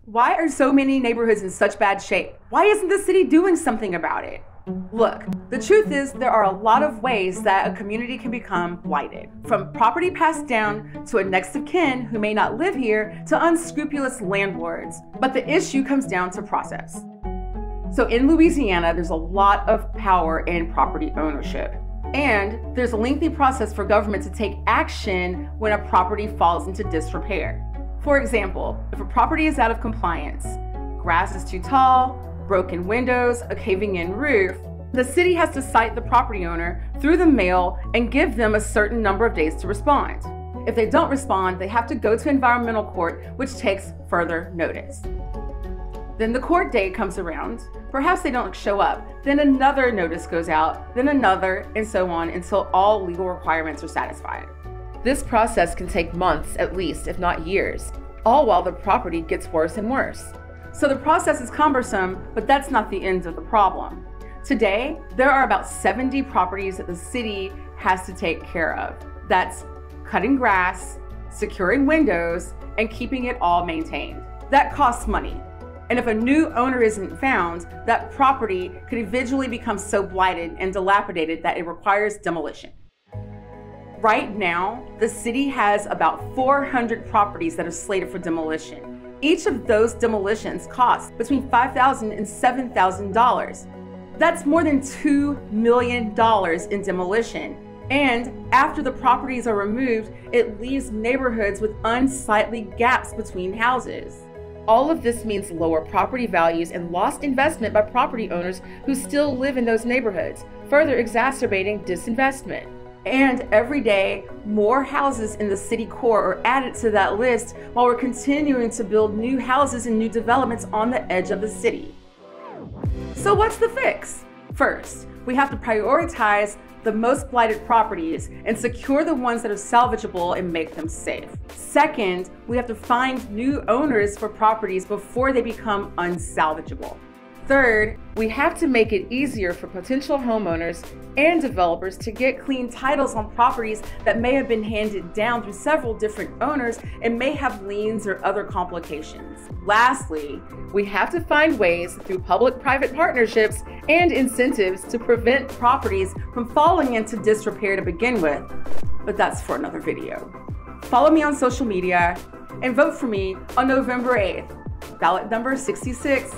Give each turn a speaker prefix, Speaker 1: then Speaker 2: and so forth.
Speaker 1: Why are so many neighborhoods in such bad shape? Why isn't the city doing something about it? Look, the truth is there are a lot of ways that a community can become blighted. From property passed down to a next of kin who may not live here to unscrupulous landlords. But the issue comes down to process. So in Louisiana, there's a lot of power in property ownership. And there's a lengthy process for government to take action when a property falls into disrepair. For example, if a property is out of compliance, grass is too tall, broken windows, a caving-in roof, the city has to cite the property owner through the mail and give them a certain number of days to respond. If they don't respond, they have to go to environmental court, which takes further notice. Then the court date comes around, perhaps they don't show up, then another notice goes out, then another, and so on until all legal requirements are satisfied. This process can take months at least, if not years, all while the property gets worse and worse. So the process is cumbersome, but that's not the end of the problem. Today, there are about 70 properties that the city has to take care of. That's cutting grass, securing windows, and keeping it all maintained. That costs money. And if a new owner isn't found, that property could eventually become so blighted and dilapidated that it requires demolition. Right now, the city has about 400 properties that are slated for demolition. Each of those demolitions costs between $5,000 and $7,000. That's more than $2 million in demolition. And after the properties are removed, it leaves neighborhoods with unsightly gaps between houses. All of this means lower property values and lost investment by property owners who still live in those neighborhoods, further exacerbating disinvestment. And every day, more houses in the city core are added to that list while we're continuing to build new houses and new developments on the edge of the city. So what's the fix? First, we have to prioritize the most blighted properties and secure the ones that are salvageable and make them safe. Second, we have to find new owners for properties before they become unsalvageable. Third, we have to make it easier for potential homeowners and developers to get clean titles on properties that may have been handed down through several different owners and may have liens or other complications. Lastly, we have to find ways through public-private partnerships and incentives to prevent properties from falling into disrepair to begin with. But that's for another video. Follow me on social media and vote for me on November 8th. Ballot number 66.